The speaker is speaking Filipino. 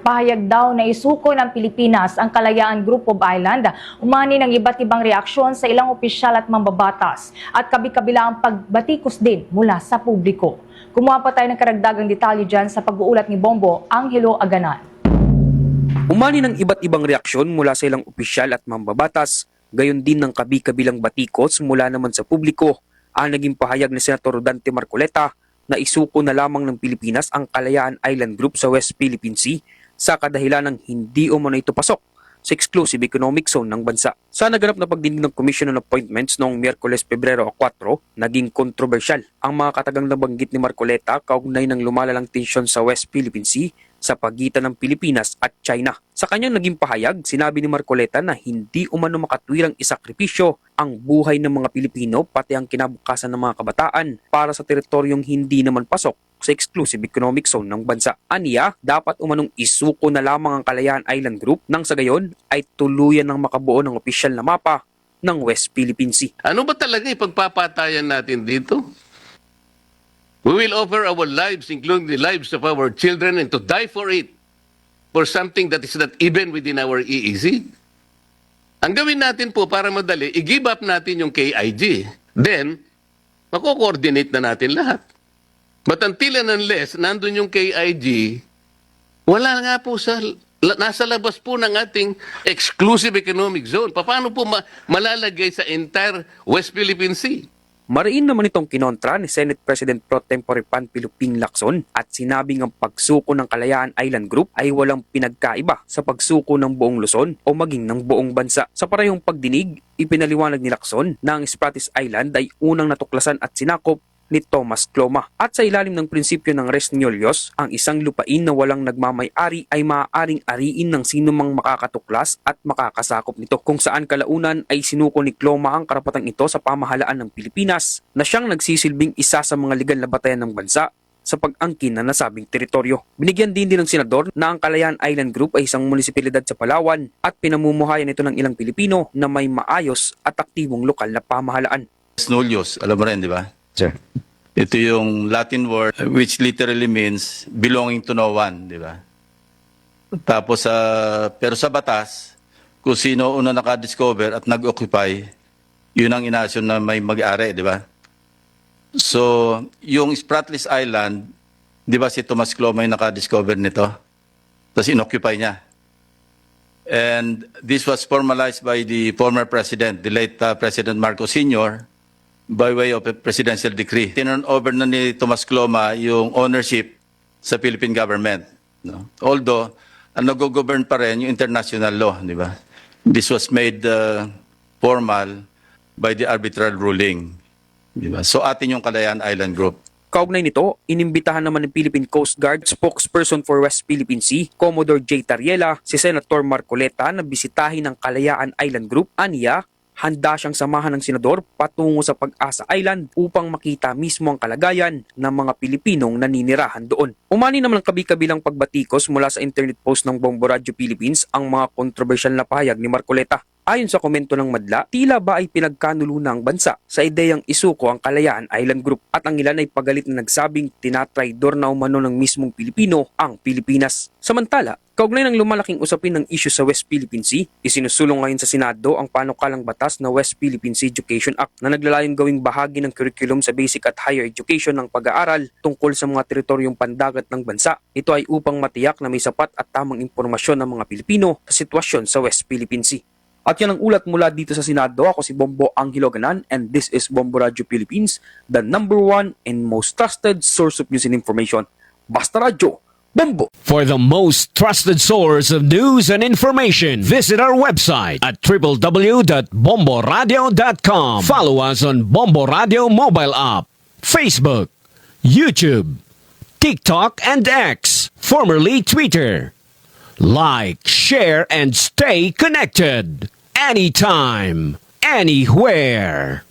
Pahayag daw na isuko ng Pilipinas ang Kalayaan Group of Island, umani ng iba't ibang reaksyon sa ilang opisyal at mambabatas at kabi-kabila ang pagbatikos din mula sa publiko. Kumuha pa tayo ng karagdagang detalye dyan sa pag-uulat ni Bombo Angelo Aganan. Umani ng iba't ibang reaksyon mula sa ilang opisyal at mambabatas, gayon din ng kabi-kabilang batikos mula naman sa publiko. Ang naging pahayag ni Senator Rodante Marcoleta na isuko na lamang ng Pilipinas ang Kalayaan Island Group sa West Philippine Sea sa kadahilan ng hindi umano ito pasok sa exclusive economic zone ng bansa. Sa naganap na pagdinig ng Commission on Appointments noong Miyerkules, Pebrero 4, naging kontrobersyal ang mga katagang nabanggit ni Marcoleta kaugnay ng lumalalang tensyon sa West Philippine Sea sa pagitan ng Pilipinas at China. Sa kanyang naging pahayag, sinabi ni Marcoleta na hindi umano makatwirang isakripisyo ang buhay ng mga Pilipino pati ang kinabukasan ng mga kabataan para sa teritoryong hindi naman pasok sa exclusive economic zone ng bansa. Aniya, dapat umanong isuko na lamang ang Kalayaan Island Group nang sa gayon ay tuluyan ng makabuo ng opisyal na mapa ng West Philippine Sea. Ano ba talaga ipagpapatayan natin dito? We will offer our lives, including the lives of our children, and to die for it, for something that is not even within our EEZ. Ang gawin natin po para madali, i-give up natin yung KIG. Then, mako-coordinate na natin lahat. But until and unless nandun yung KIG, wala nga po nasa labas po ng ating exclusive economic zone. Paano po malalagay sa entire West Philippine Sea? Mariin naman itong kinontra ni Senate President Pro Tempore Panfilo Ping Lacson at sinabing ang pagsuko ng Kalayaan Island Group ay walang pinagkaiba sa pagsuko ng buong Luzon o maging ng buong bansa. Sa parehong pagdinig, ipinaliwanag ni Lacson na ang Spratlys Island ay unang natuklasan at sinakop ni Thomas Cloma. At sa ilalim ng prinsipyo ng res nullius, ang isang lupain na walang nagmamay-ari ay maaaring ariin ng sinumang makakatuklas at makakasakop nito. Kung saan kalaunan ay sinuko ni Cloma ang karapatang ito sa pamahalaan ng Pilipinas na siyang nagsisilbing isa sa mga legal na batayan ng bansa sa pag-angkin na nasabing teritoryo. Binigyan din ng senador na ang Kalayaan Island Group ay isang munisipalidad sa Palawan at pinamumuhayan ito ng ilang Pilipino na may maayos at aktibong lokal na pamahalaan. Res nullius, alam mo rin, di ba? Sir. Ito yung Latin word which literally means belonging to no one, di ba? Tapos, pero sa batas, kung sino una nakadiscover at nag-occupy, yun ang inasyon na may mag-ari, di ba? So, yung Spratlys Island, di ba si Thomas Cloma yung nakadiscover nito? Tapos inoccupy niya. And this was formalized by the former president, the late President Marcos Sr., by way of a presidential decree. Tinurn over na ni Thomas Cloma yung ownership sa Philippine government. No? Although, ang nag-govern pa rin yung international law, di ba? This was made formal by the arbitral ruling. Di ba? So atin yung Kalayaan Island Group. Kaugnay nito, inimbitahan naman ng Philippine Coast Guard spokesperson for West Philippine Sea, Commodore J. Tariela, si Senator Marcoleta na bisitahin ng Kalayaan Island Group. Aniya, handa siyang samahan ng senador patungo sa Pag-asa Island upang makita mismo ang kalagayan ng mga Pilipinong naninirahan doon. Umani naman ang kabi-kabilang pagbatikos mula sa internet post ng Bombo Radio Philippines ang mga kontrobersyal na pahayag ni Marcoleta. Ayon sa komento ng Madla, tila ba ay pinagkanuluna ang bansa sa ideyang isuko ang Kalayaan Island Group at ang ilan ay pagalit na nagsabing tinatraidor na umano ng mismong Pilipino ang Pilipinas. Samantala, kaugnay ng lumalaking usapin ng issue sa West Philippine Sea, isinusulong ngayon sa Senado ang panukalang batas na West Philippine Sea Education Act na naglalayong gawing bahagi ng curriculum sa basic at higher education ng pag-aaral tungkol sa mga teritoryong pandagat ng bansa. Ito ay upang matiyak na may sapat at tamang impormasyon ng mga Pilipino sa sitwasyon sa West Philippine Sea. At yan ang ulat mula dito sa Senado. Ako si Bombo Angelo Aganan and this is Bombo Radio Philippines, the #1 and most trusted source of news and information. Basta Radio, Bombo! For the most trusted source of news and information, visit our website at www.bomboradio.com. Follow us on Bombo Radio mobile app, Facebook, YouTube, TikTok, and X, formerly Twitter. Like, share, and stay connected. Anytime, anywhere.